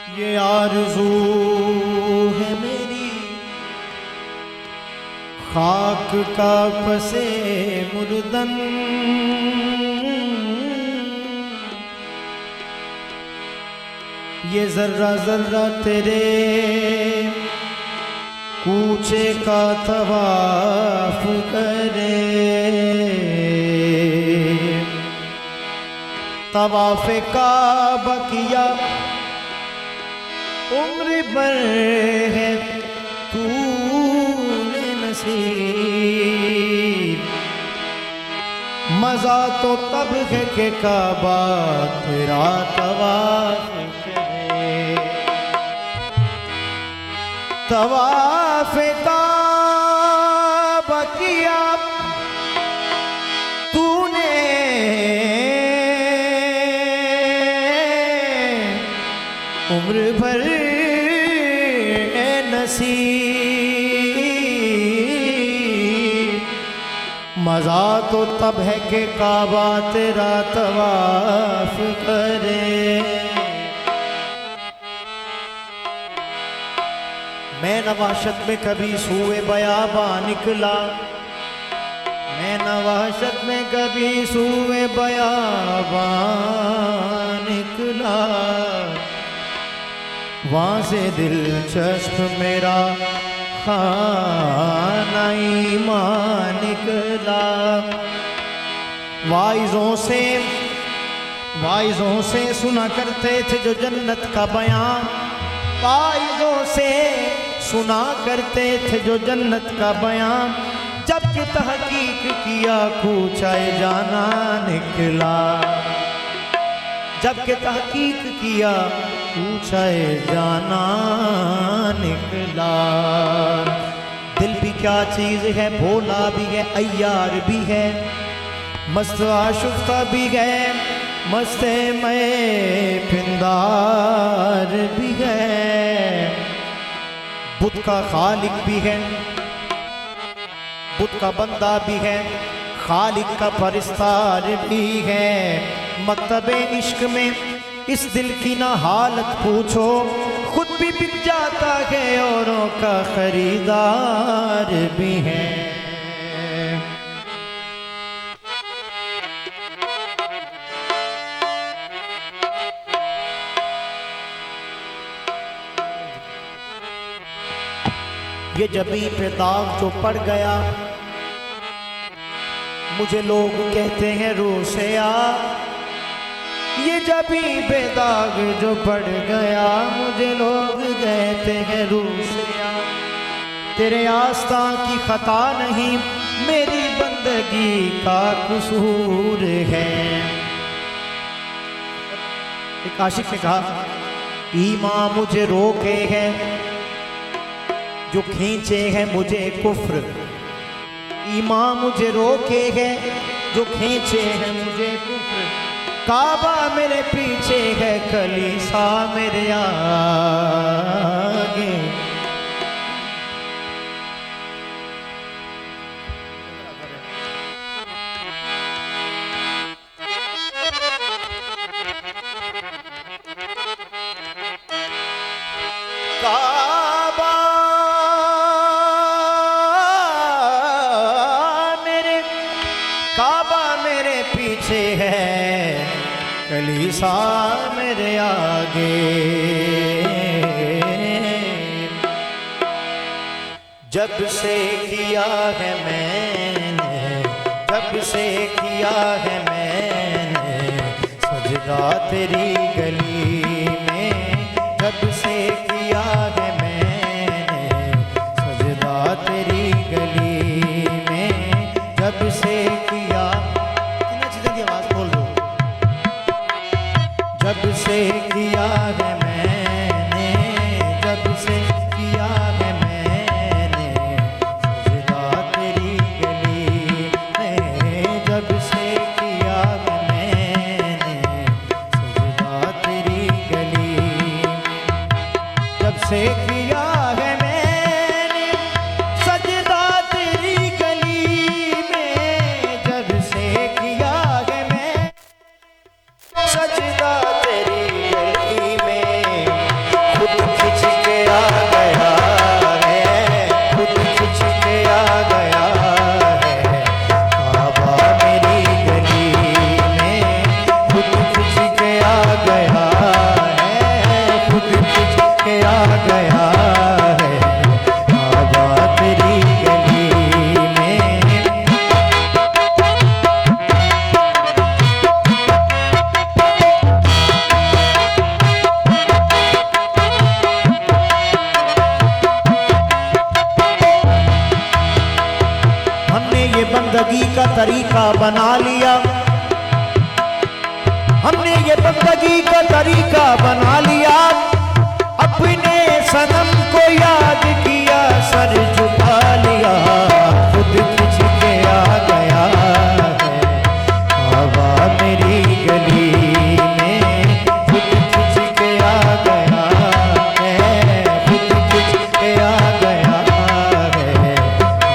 ये आरज़ू है मेरी खाक का पसे मुर्दन, ये जर्रा जर्रा तेरे कूचे का तवाफ करे। तवाफ़े काबा किया उम्र भर है तूने नसीब, मज़ा तो तब है कि काबा तेरा तवाफ करे। तवाफ़े काबा किया तूने उम्र भर नसीब, मज़ा तो तब है कि काबा तेरा तवाफ करे। मैं नवाशत में कभी सूए बयाबा निकला, मैं नवाशत में कभी सूए बयाबा निकला, वहाँ से दिलचस्प मेरा खाना ईमान निकला। वाइज़ों से सुना करते थे जो जन्नत का बयान, वाइज़ों से सुना करते थे जो जन्नत का बयान, जबकि तहकीक किया कूचाए जाना निकला, जबकि तहकीक किया पूछाए जाना निकला। दिल भी क्या चीज़ है, भोला भी है, अय्यार भी है, मस्त आशुफ्ता भी है, मस्ते मैं फिंदार भी है, बुत का खालिक भी है, बुत का बंदा भी है, खालिक का परिस्तार भी है। मकतबे इश्क में इस दिल की ना हालत पूछो, खुद भी बिक जाता है औरों का खरीदार भी है। ये जबी पे दाग जो पड़ गया, मुझे लोग कहते हैं रोसिया, ये जबी बेदाग जो पड़ गया, मुझे लोग कहते हैं रोसिया। तेरे आस्था की खता नहीं, मेरी बंदगी का कसूर है। एक आशिक ने कहा, ईमान मुझे रोके है जो खींचे है मुझे कुफ्र, ईमान मुझे रोके है जो खींचे है मुझे कुफ्र, काबा मेरे पीछे है कलीसा मेरे आगे। काबा मेरे पीछे है कलीसा मेरे आगे। जब से किया है मैंने, जब से किया है मैंने सजदा तेरी गली में, जब से किया है मैंने सजदा तेरी गली में, जब से किया, तीनों चीज़ें की आवाज़ खोल दो। जब से किया है मैंने, जब से किया है मैंने सजदा तेरी गली में, जब से किया है मैंने सजदा तेरी गली, जब से किया है मैंने सजदा तेरी गली में, जब से किया है मैं सजदा तेरी गली में, के आ गया है बाबा तेरी गली में। हमने ये बंदगी का तरीका बना लिया, हमने ये बंदगी का तरीका बना लिया, अपने सनम को याद किया, सर झुका लिया, खुद खिंच के आ गया है बाबा मेरी गली में, खुद खिंच के आ गया है, खुद खिंच के आ गया है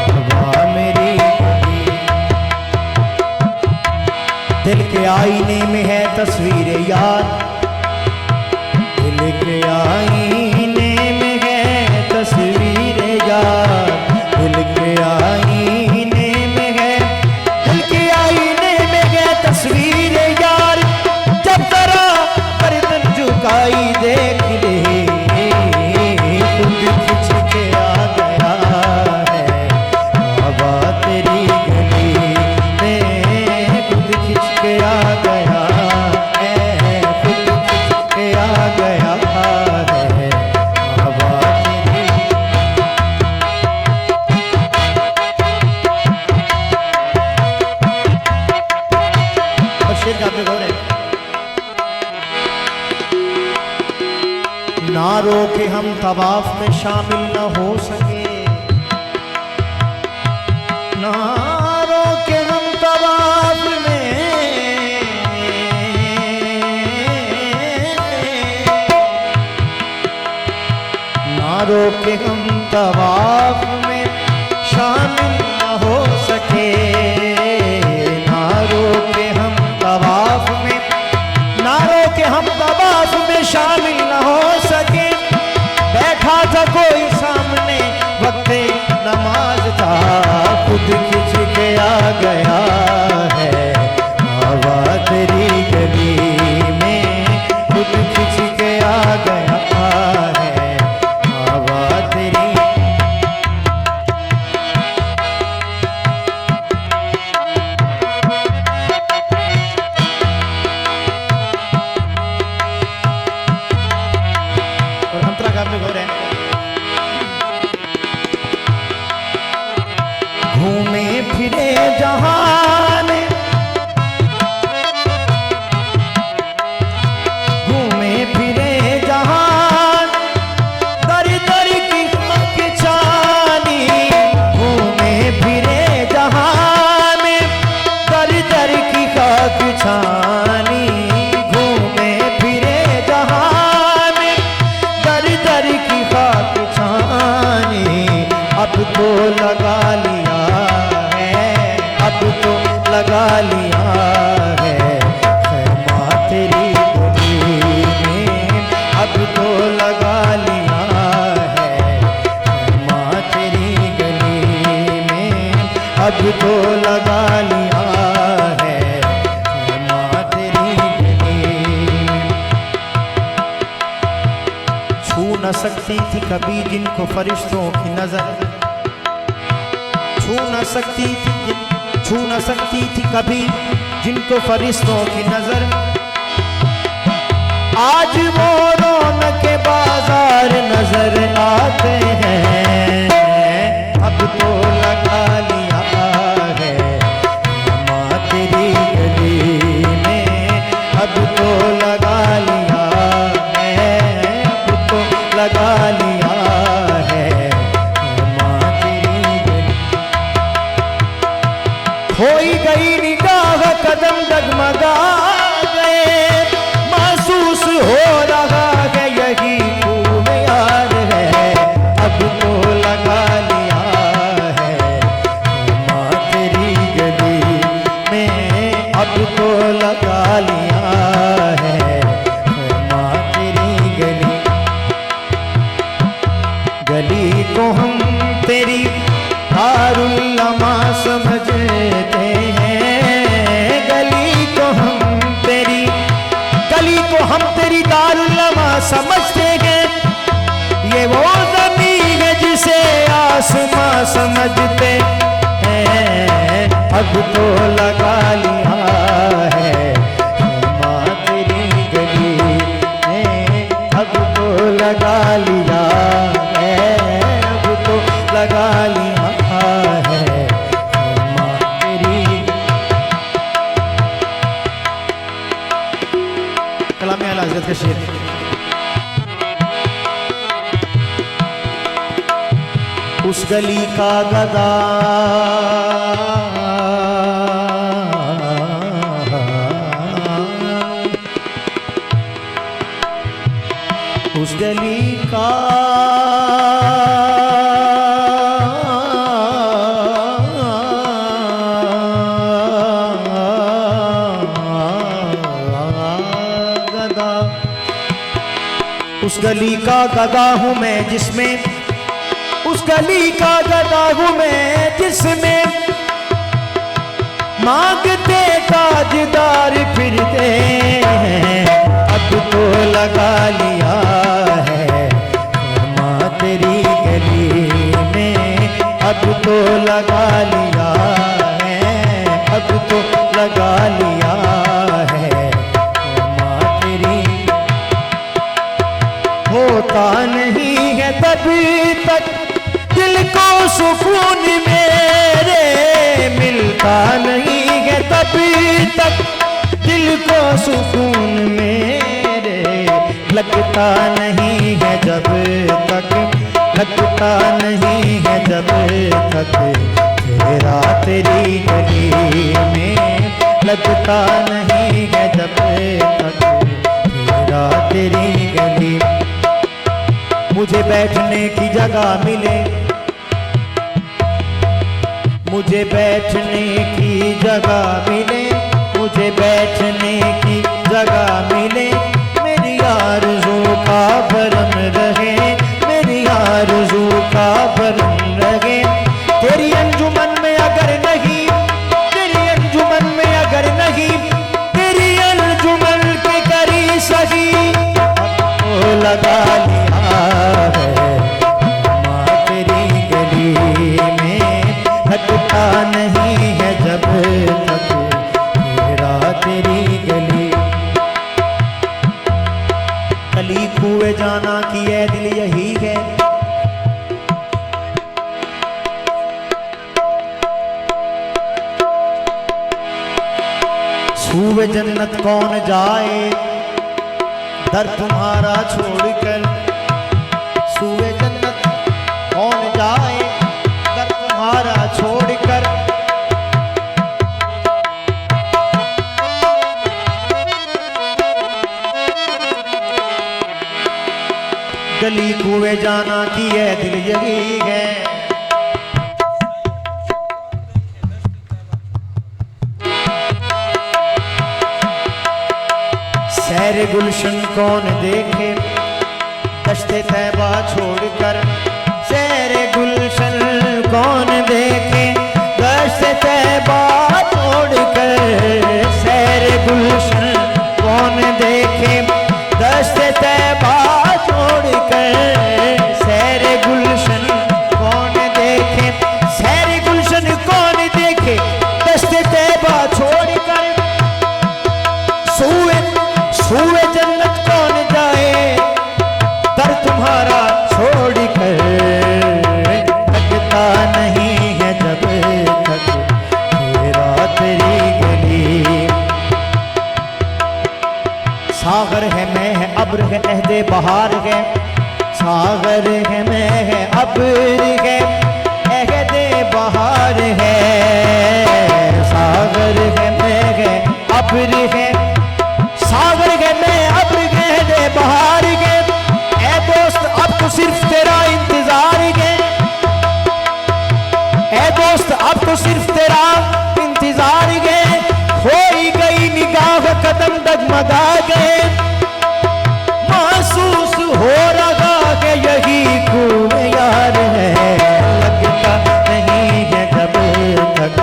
बाबा मेरी गली। दिल के आईने में है तस्वीर यार, दिल के आईने में है तस्वीर यार, दिल के आईने में है, दिल के आईने में है तस्वीर यार, जब जरा गर्दन झुकाई देख ले, खुद खिंच के आ गया है बाबा तेरी गली में, खुद खिंच के आ गया है, खुद खिंच के आ गया है बाबा तेरी। और शेर गाते गौर है, ना रोके हम तवाफ में शामिल न हो सके, ना रोके हम तवाफ में, ना रोके हम तवाफ में शामिल न हो सके, ना रोके हम तवाफ में, ना रोके हम तवाफ में शामिल न हो सके, बैठा था कोई सामने वक्ते नमाज था, खुद खिंच के आ गया है बाबा तेरी गली में, खुद खिंच के आ गया है बाबा तेरी। और अंतरा गाँव में गौर है, घूमे फिरे जहान, घूमे फिरे जहान, दर दर की खाक छानी, घूमे फिरे जहान, दर दर की खाक छानी, घूमे फिरे जहान, दर दर की खाक छानी, अब तो लगा लिया है, अब तो लगा लिया है खैमा तेरी गली में, अब तो लगा लिया है खैमा तेरी गली में, अब तो लगा लिया है खैमा तेरी गली में। छू न सकती थी कभी जिनको फरिश्तों की नजर, छू न सकती थी कभी जिनको फरिश्तों की नजर, आज वो रौनक के बाजार नजर आते हैं, अब तो लगा लिया है खैमा तेरी गली में, अब तो लगा लिया है, अब तो लगा लिया है खैमा तेरी गली। खोई गई निगाह कदम डगमगा गए, महसूस हो रहा है यही खूब यार है, अब तो लगा लिया है खैमा तेरी गली में, अब तो लगा लिया है खैमा तेरी गली। गली को हम तेरी दारुल्लमा समझते हैं, गली को हम तेरी दारुल्लमा समझते हैं, उस गली का गदा उस गली का गदा, उस गली का गदा हूं मैं जिसमें, उस गली का गदा हूं मैं जिसमें मांगते ताजदार फिरते हैं। अब तो लगा लिया है माँ तेरी गली में, अब तो लगा लिया है, अब तो लगा लिया है माँ तेरी। होता नहीं है तभी तक दिल को सुकून मेरे, मिलता नहीं है तभी तक दिल को सुकून मेरे, लगता नहीं है जब तक, लगता नहीं है जब तक तेरा तेरी गली में, लगता नहीं है जब तक तेरा तेरी गली। मुझे बैठने की जगह मिले, मुझे बैठने की जगह मिले, मुझे बैठने की जगह मिले, मेरी आरज़ू का भरम रहे, मेरी आरज़ू का भरम रहे। तेरी अंजुमन में अगर नहीं, तेरी अंजुमन में अगर नहीं, तेरी अंजुमन के करी सही, तो लगा लिया है माँ तेरी गली में, लगता नहीं है जब तक तेरा तेरी गली। कली कुएं जाना कि ये दिल यही है, सूए जन्नत कौन जाए दर तुम्हारा छोड़कर, सूए जन्नत कौन जाए दर तुम्हारा छोड़कर। गली कुएं जाना कि ये दिल यही है, सैर गुलशन कौन देखे दश्ते तैबा छोड़कर, सैर गुलशन कौन देखे दश्ते तैबा छोड़कर, सैर गुलशन कौन देखे दश्ते तैबा छोड़कर, सैर गुलशन कौन देखे, सैर गुलशन कौन देखे दश्ते तैबा छोड़कर। सूए जन्नत कौन जाए दर तुम्हारा छोड़कर, लगता नहीं है जब तक तेरा तेरी गली। सागर है मैं है अब्र है अहदे बहार है, सागर है मैं है अब्र है अहदे बहार है, सागर है मैं है अब्र है, सागर के मैं अब्र गहरे बहार के। ऐ दोस्त अब तो सिर्फ तेरा इंतजार के, ऐ दोस्त अब तो सिर्फ तेरा इंतजार के। खोई गई निगाह कदम डगमगा गए, महसूस हो रहा है यही कुएं यार है, लगता नहीं है जब तक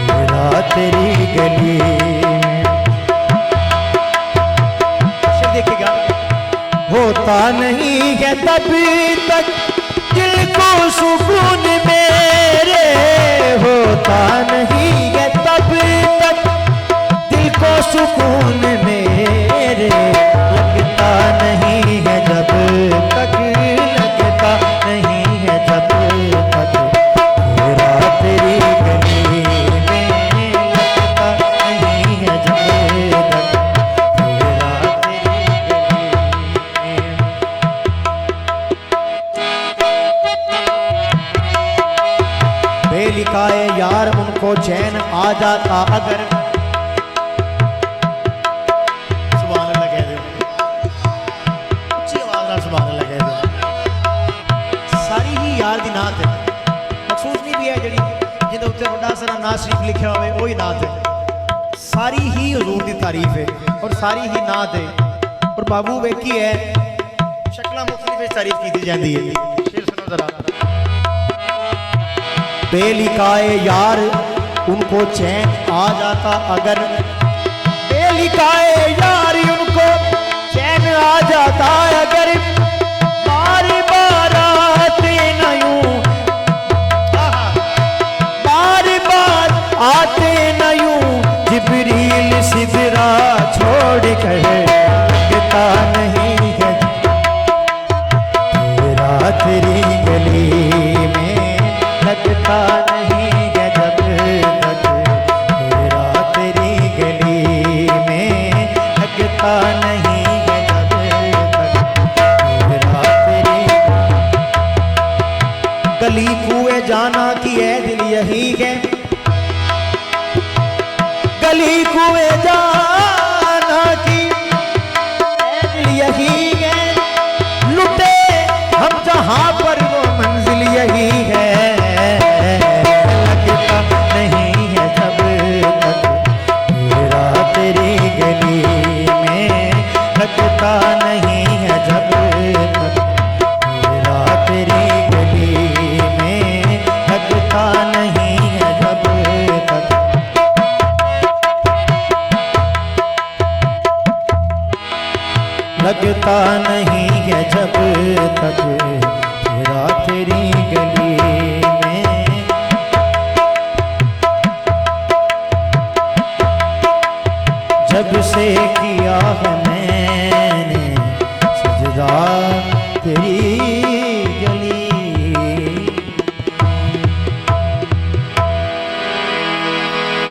तेरा तेरी गली। होता नहीं है तभी तक दिल को सुकून मेरे, होता नहीं है तभी तक दिल को सुकून मेरे, लगता नहीं है जब तक, लगता नहीं है जब तक तेरा तेरी गली में, लगता नहीं है जब तक तेरा तेरी गली में। यार उनको चैन आ जाता अगर। सुभान अल्लाह कह दो, उच्ची आवाज नाल सुभान अल्लाह कह दो। सारी ही यार दी नात है, मखसूस नहीं भी है जिहड़ी जिहदे उत्ते वड्डा सारा नात शरीफ लिखिया होवे वही नात है। सारी ही हुजूर दी तारीफ है और सारी ही नात है। और बाबू वेखी है शक्लां मुख्तलिफ तारीफ की जाती है। शेर सुनो जरा। बेलिकाए यार उनको चैन आ जाता अगर, बेलिकाए यार उनको चैन आ जाता अगर, बारी बार आते न यूं, बारी बार आते न यूं, जिब्रील सिदरा छोड़ कर लगता नहीं है तेरा तेरी गली में, लगता नहीं है जब तक तेरा तेरी गली में, लगता नहीं है जब तक तेरा तेरी गली। कुएं जाना की है दिल यही है, गली कुएं जाना की दिल यही है, लुटे हम जहां पर वो मंजिल यही है, लगता नहीं है जब तक तेरा तेरी गली में, लगता नहीं है जब तक तेरा तेरी गली में, लगता नहीं है जब तक। लगता नहीं है जब तक